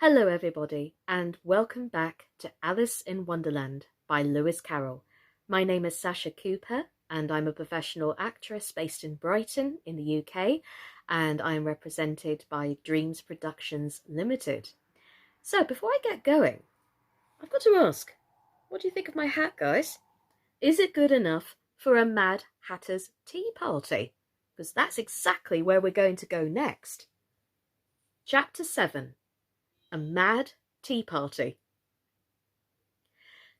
Hello everybody and welcome back to Alice in Wonderland by Lewis Carroll. My name is Sascha Cooper and I'm a professional actress based in Brighton in the UK, and I am represented by Dreams Productions Limited. So before I get going, I've got to ask, what do you think of my hat, guys? Is it good enough for a Mad Hatter's tea party? Because that's exactly where we're going to go next. Chapter 7. A Mad Tea Party.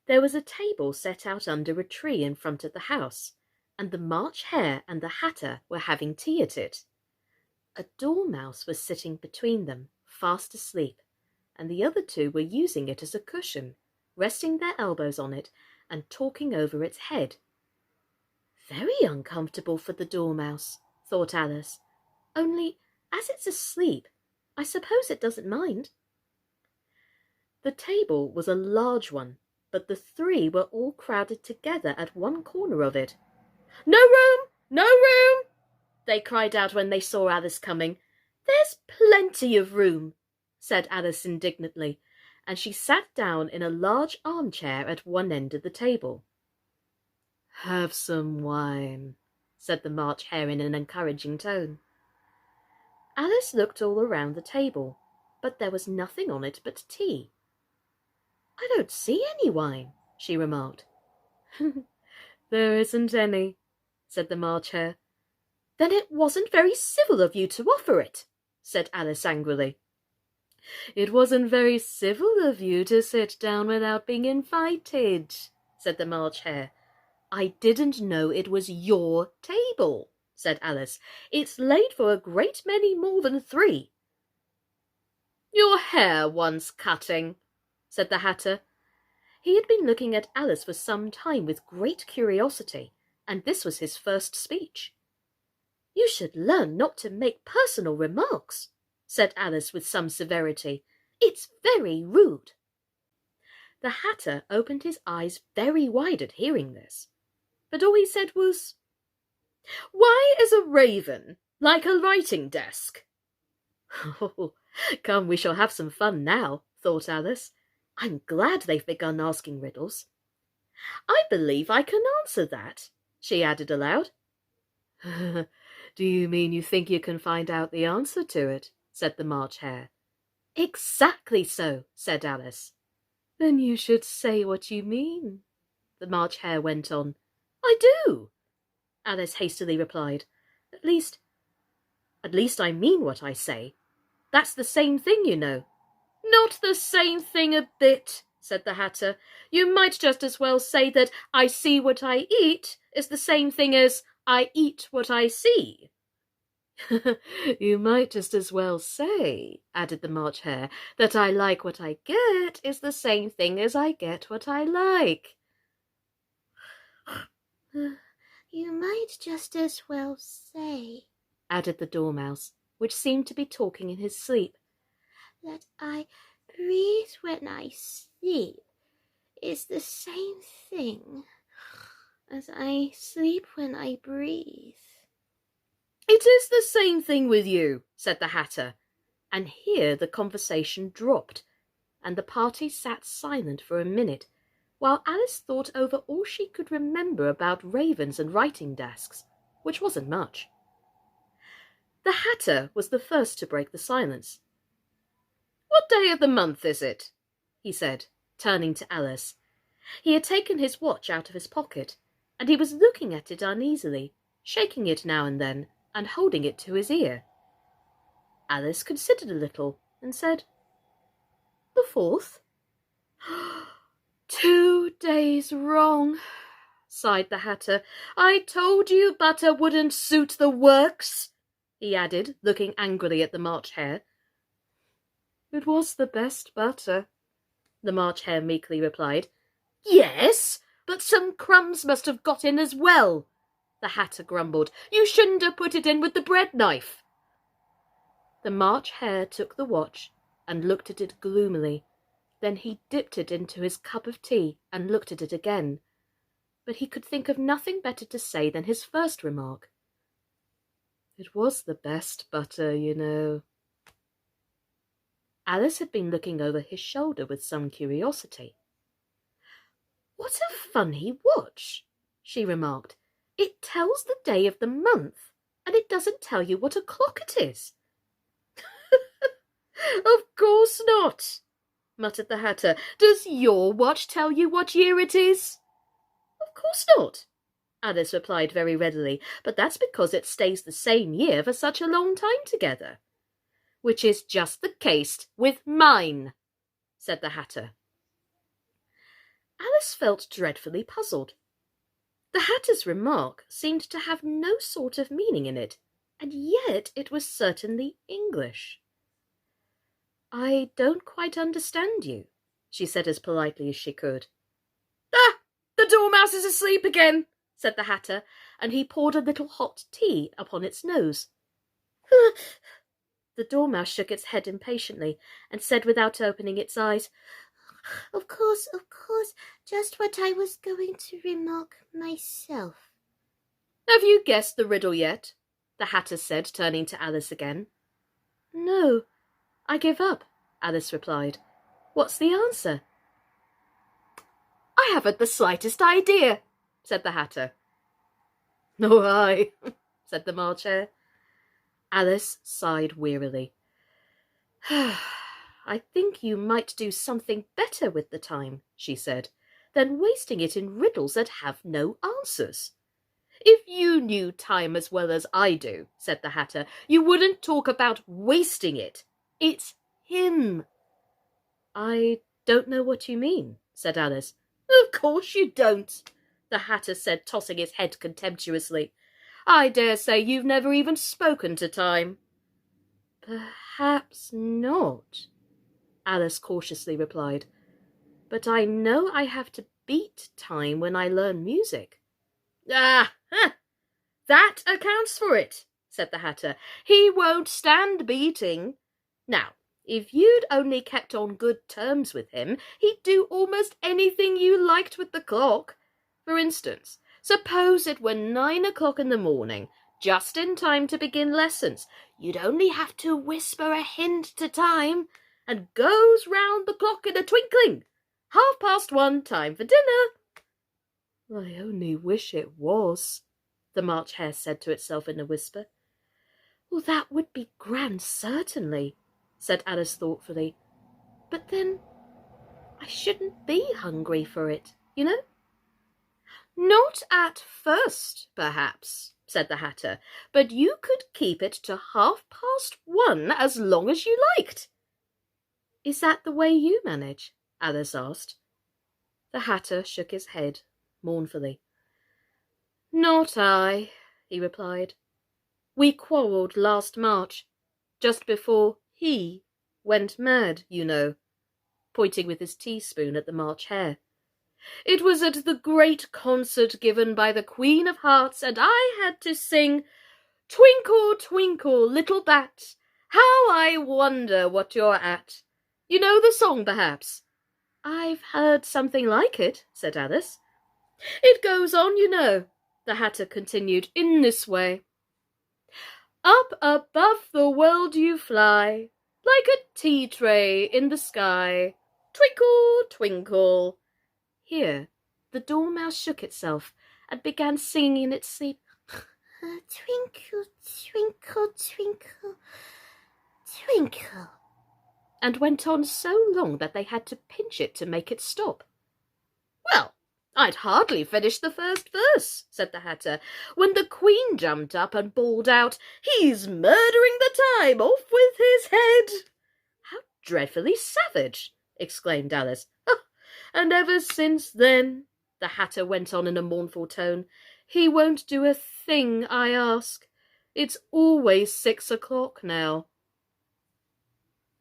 There was a table set out under a tree in front of the house, and the March Hare and the Hatter were having tea at it. A dormouse was sitting between them, fast asleep, and the other two were using it as a cushion, resting their elbows on it and talking over its head. Very uncomfortable for the dormouse, thought Alice. Only, as it's asleep, I suppose it doesn't mind. The table was a large one, but the three were all crowded together at one corner of it. "No room! No room!" they cried out when they saw Alice coming. "There's plenty of room," said Alice indignantly, and she sat down in a large armchair at one end of the table. "Have some wine," said the March Hare in an encouraging tone. Alice looked all around the table, but there was nothing on it but tea. "I don't see any wine," she remarked. "There isn't any," said the March Hare. "Then it wasn't very civil of you to offer it," said Alice angrily. "It wasn't very civil of you to sit down without being invited," said the March Hare. "I didn't know it was your table," said Alice. "It's laid for a great many more than three." "Your hair wants cutting," said the Hatter. He had been looking at Alice for some time with great curiosity, and this was his first speech. "You should learn not to make personal remarks," said Alice with some severity. "It's very rude." The Hatter opened his eyes very wide at hearing this, but all he said was, "Why is a raven like a writing desk?" "Oh, come, we shall have some fun now," thought Alice. "I'm glad they've begun asking riddles. I believe I can answer that," she added aloud. "Do you mean you think you can find out the answer to it?" said the March Hare. "Exactly so," said Alice. "Then you should say what you mean," the March Hare went on. "I do," Alice hastily replied. At least I mean what I say. That's the same thing, you know." "Not the same thing a bit," said the Hatter. "You might just as well say that I see what I eat is the same thing as I eat what I see." "You might just as well say," added the March Hare, "that I like what I get is the same thing as I get what I like." "You might just as well say," added the Dormouse, which seemed to be talking in his sleep, "that I breathe when I sleep is the same thing as I sleep when I breathe." "It is the same thing with you," said the Hatter, and here the conversation dropped, and the party sat silent for a minute, while Alice thought over all she could remember about ravens and writing desks, which wasn't much. The Hatter was the first to break the silence. "What day of the month is it?" he said, turning to Alice. He had taken his watch out of his pocket, and he was looking at it uneasily, shaking it now and then, and holding it to his ear. Alice considered a little, and said, "The 4th." "2 days wrong," sighed the Hatter. "I told you butter wouldn't suit the works," he added, looking angrily at the March Hare. "It was the best butter," the March Hare meekly replied. "Yes, but some crumbs must have got in as well," the Hatter grumbled. "You shouldn't have put it in with the bread knife." The March Hare took the watch and looked at it gloomily. Then he dipped it into his cup of tea and looked at it again. But he could think of nothing better to say than his first remark. "It was the best butter, you know." Alice had been looking over his shoulder with some curiosity. "What a funny watch," she remarked. "It tells the day of the month, and it doesn't tell you what o'clock it is." "Of course not," muttered the Hatter. "Does your watch tell you what year it is?" "Of course not," Alice replied very readily, "but that's because it stays the same year for such a long time together." "Which is just the case with mine," said the Hatter. Alice felt dreadfully puzzled. The Hatter's remark seemed to have no sort of meaning in it, and yet it was certainly English. "I don't quite understand you," she said as politely as she could. "Ah, the Dormouse is asleep again," said the Hatter, and he poured a little hot tea upon its nose. The Dormouse shook its head impatiently and said without opening its eyes, Of course, just what I was going to remark myself." "Have you guessed the riddle yet?" the Hatter said, turning to Alice again. "No, I give up," Alice replied. "What's the answer?" "I haven't the slightest idea," said the Hatter. "Nor I," said the March Hare. Alice sighed wearily. "I think you might do something better with the time," she said, "than wasting it in riddles that have no answers." "If you knew time as well as I do," said the Hatter, "you wouldn't talk about wasting it. It's him." "I don't know what you mean," said Alice. "Of course you don't," the Hatter said, tossing his head contemptuously. "I dare say you've never even spoken to time." "Perhaps not," Alice cautiously replied. "But I know I have to beat time when I learn music." "Ah, that accounts for it," said the Hatter. "He won't stand beating. Now, if you'd only kept on good terms with him, he'd do almost anything you liked with the clock. For instance, suppose it were 9 o'clock in the morning, just in time to begin lessons. You'd only have to whisper a hint to time, and goes round the clock in a twinkling. 1:30, time for dinner." "I only wish it was," the March Hare said to itself in a whisper. "Well, that would be grand, certainly," said Alice thoughtfully. "But then I shouldn't be hungry for it, you know." "Not at first, perhaps," said the Hatter, "but you could keep it to 1:30 as long as you liked." "Is that the way you manage?" Alice asked. The Hatter shook his head mournfully. "Not I," he replied. "We quarrelled last March, just before he went mad, you know," pointing with his teaspoon at the March Hare. "It was at the great concert given by the Queen of Hearts, and I had to sing 'Twinkle, twinkle, little bat, how I wonder what you're at.' You know the song, perhaps?" "I've heard something like it," said Alice. "It goes on, you know," the Hatter continued, "in this way. Up above the world you fly, like a tea tray in the sky. Twinkle, twinkle." Here the Dormouse shook itself and began singing in its sleep, "Twinkle, twinkle, twinkle, twinkle," and went on so long that they had to pinch it to make it stop. "Well, I'd hardly finished the first verse," said the Hatter, "when the Queen jumped up and bawled out, 'He's murdering the time, off with his head!'" "How dreadfully savage!" exclaimed Alice. "Oh, and ever since then," the Hatter went on in a mournful tone, "he won't do a thing I ask. It's always 6 o'clock now."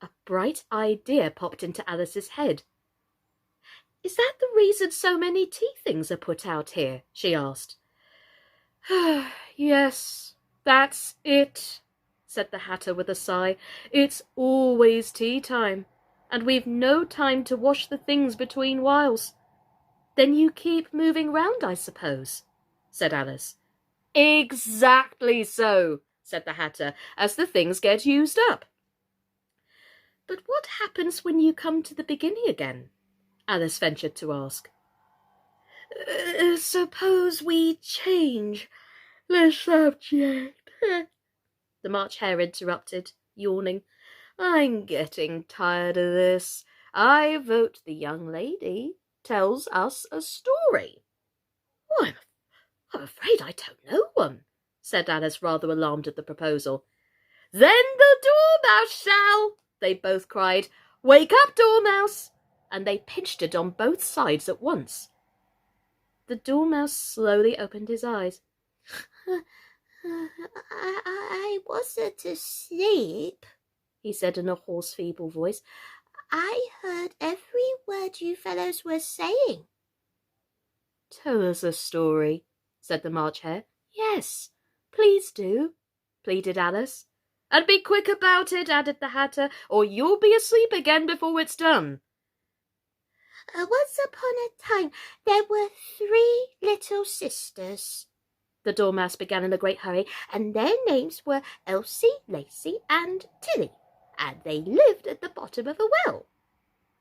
A bright idea popped into Alice's head. "Is that the reason so many tea things are put out here?" she asked. "Yes, that's it," said the Hatter with a sigh. "It's always tea time, and we've no time to wash the things between whiles." "Then you keep moving round, I suppose?" said Alice. "Exactly so," said the Hatter, "as the things get used up." But what happens when you come to the beginning again? Alice ventured to ask. Suppose we change the subject, the March Hare interrupted, yawning. I'm getting tired of this. I vote the young lady tells us a story. Oh, I'm afraid I don't know one, said Alice, rather alarmed at the proposal. Then the Dormouse shall, they both cried. Wake up, Dormouse! And they pinched it on both sides at once. The Dormouse slowly opened his eyes. I wasn't asleep, he said in a hoarse, feeble voice. I heard every word you fellows were saying. Tell us a story, said the March Hare. Yes, please do, pleaded Alice. And be quick about it, added the Hatter, or you'll be asleep again before it's done. Once upon a time there were 3 little sisters, the Dormouse began in a great hurry, and their names were Elsie, Lacie, and Tilly, and they lived at the bottom of a well.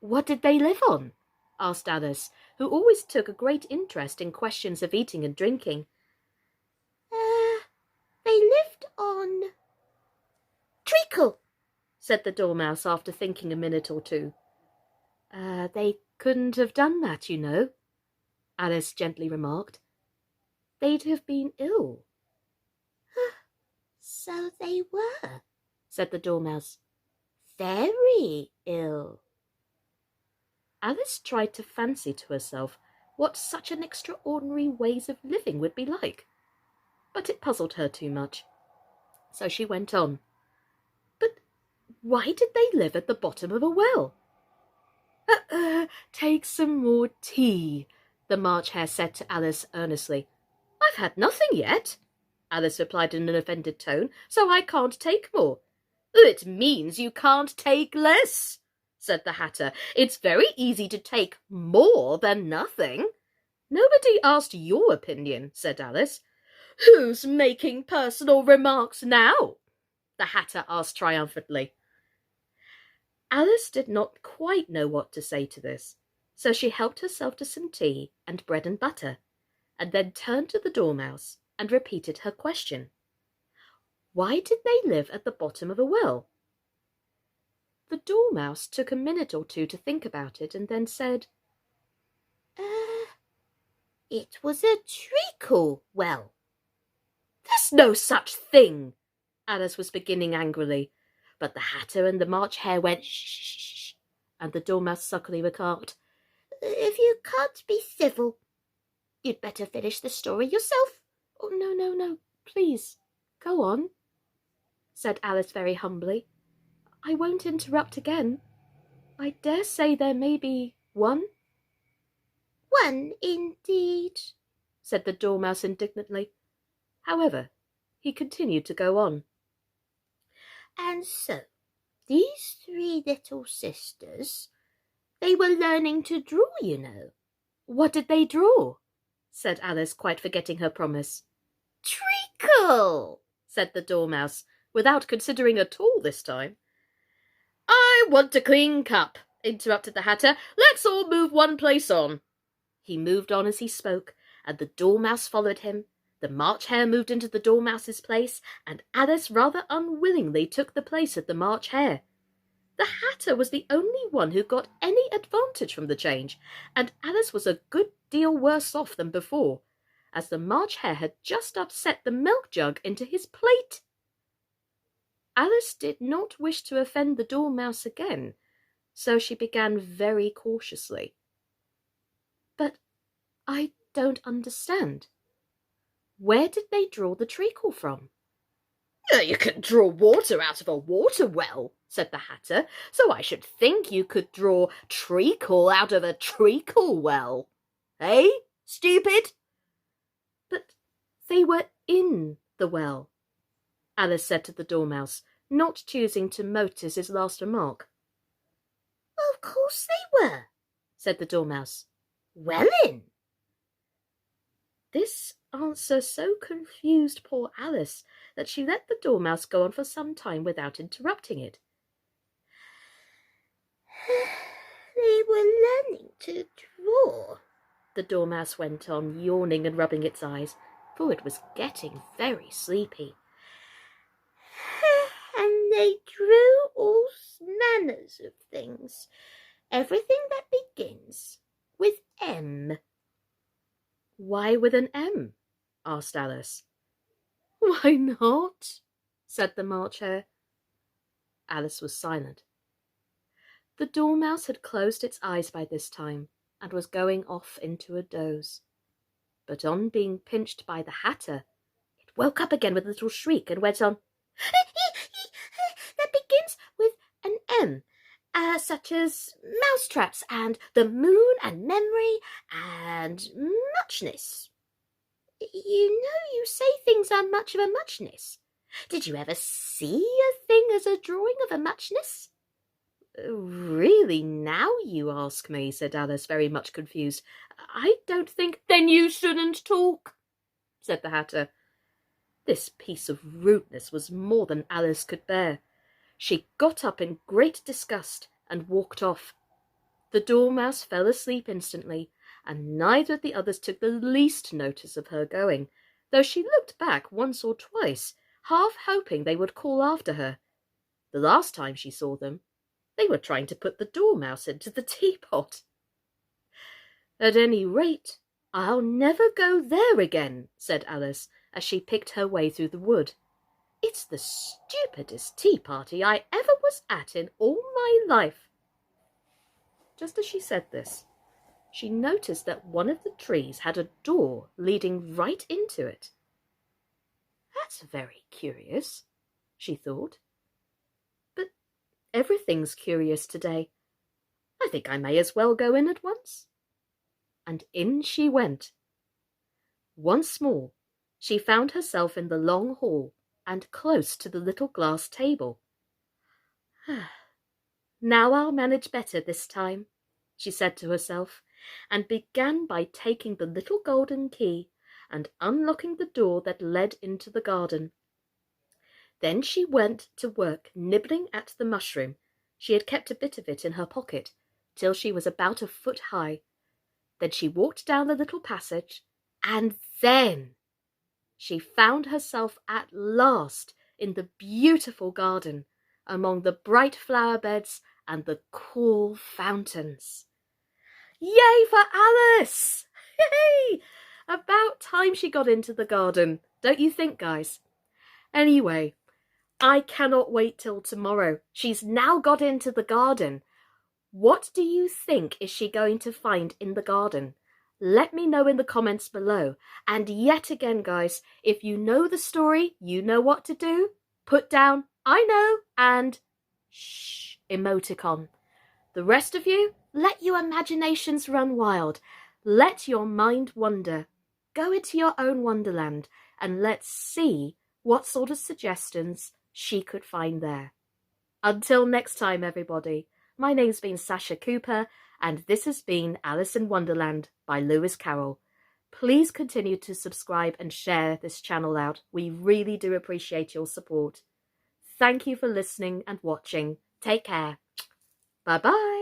What did they live on? Asked Alice, who always took a great interest in questions of eating and drinking. They lived on treacle, said the Dormouse after thinking a minute or two. They couldn't have done that, you know, Alice gently remarked. They'd have been ill. So they were, said the Dormouse. Very ill. Alice tried to fancy to herself what such an extraordinary ways of living would be like, but it puzzled her too much. So she went on. But why did they live at the bottom of a well? Take some more tea, the March Hare said to Alice earnestly. I've had nothing yet, Alice replied in an offended tone, so I can't take more. It means you can't take less, said the Hatter. It's very easy to take more than nothing. Nobody asked your opinion, said Alice. Who's making personal remarks now? The Hatter asked triumphantly. Alice did not quite know what to say to this, so she helped herself to some tea and bread and butter, and then turned to the Dormouse and repeated her question. Why did they live at the bottom of a well? The Dormouse took a minute or two to think about it and then said, It was a treacle well. There's no such thing, Alice was beginning angrily, but the Hatter and the March Hare went shh, and the Dormouse sulkily remarked, If you can't be civil, you'd better finish the story yourself. Oh, no, please, go on, said Alice very humbly. I won't interrupt again. I dare say there may be one. One, indeed, said the Dormouse indignantly. However, he continued to go on. And so, these 3 little sisters, they were learning to draw, you know. What did they draw? Said Alice, quite forgetting her promise. Treacle, said the Dormouse, without considering at all this time. I want a clean cup, interrupted the Hatter. Let's all move one place on. He moved on as he spoke, and the Dormouse followed him. The March Hare moved into the Dormouse's place, and Alice rather unwillingly took the place of the March Hare. The Hatter was the only one who got any advantage from the change, and Alice was a good deal worse off than before, as the March Hare had just upset the milk jug into his plate. Alice did not wish to offend the Dormouse again, so she began very cautiously. But I don't understand. Where did they draw the treacle from? You can draw water out of a water well, said the Hatter, so I should think you could draw treacle out of a treacle well. Eh, stupid? But they were in the well, Alice said to the Dormouse, not choosing to notice his last remark. Of course they were, said the Dormouse. Well in. This answer so confused poor Alice that she let the Dormouse go on for some time without interrupting it. the Dormouse went on, yawning and rubbing its eyes, for it was getting very sleepy. And they drew all manners of things. Everything that begins with M. Why with an M? Asked Alice. Why not? Said the March Hare. Alice was silent. The Dormouse had closed its eyes by this time and was going off into a doze. But on being pinched by the Hatter, it woke up again with a little shriek and went on, That begins with an M, such as mousetraps and the moon and memory and muchness. You know you say things are much of a muchness. Did you ever see a thing as a drawing of a muchness? Really, now you ask me, said Alice, very much confused. I don't think— Then you shouldn't talk, said the Hatter. This piece of rudeness was more than Alice could bear. She got up in great disgust and walked off. The Dormouse fell asleep instantly, and neither of the others took the least notice of her going, though she looked back once or twice, half hoping they would call after her. The last time she saw them, they were trying to put the Dormouse into the teapot. At any rate, I'll never go there again, said Alice, as she picked her way through the wood. It's the stupidest tea party I ever was at in all my life. Just as she said this, she noticed that one of the trees had a door leading right into it. That's very curious, she thought. But everything's curious today. I think I may as well go in at once. And in she went. Once more, she found herself in the long hall and close to the little glass table. Now I'll manage better this time, she said to herself, and began by taking the little golden key and unlocking the door that led into the garden. Then she went to work nibbling at the mushroom. She had kept a bit of it in her pocket till she was about a foot high. Then she walked down the little passage, and then she found herself at last in the beautiful garden, among the bright flower beds and the cool fountains. Yay for Alice! Yay! About time she got into the garden, don't you think, guys? Anyway, I cannot wait till tomorrow. She's now got into the garden. What do you think is she going to find in the garden? Let me know in the comments below. And yet again, guys, if you know the story, you know what to do. Put down, I know, and shh emoticon. The rest of you, let your imaginations run wild. Let your mind wander. Go into your own wonderland and let's see what sort of suggestions she could find there. Until next time, everybody, my name's been Sascha Cooper, and this has been Alice in Wonderland by Lewis Carroll. Please continue to subscribe and share this channel out. We really do appreciate your support. Thank you for listening and watching. Take care. Bye-bye.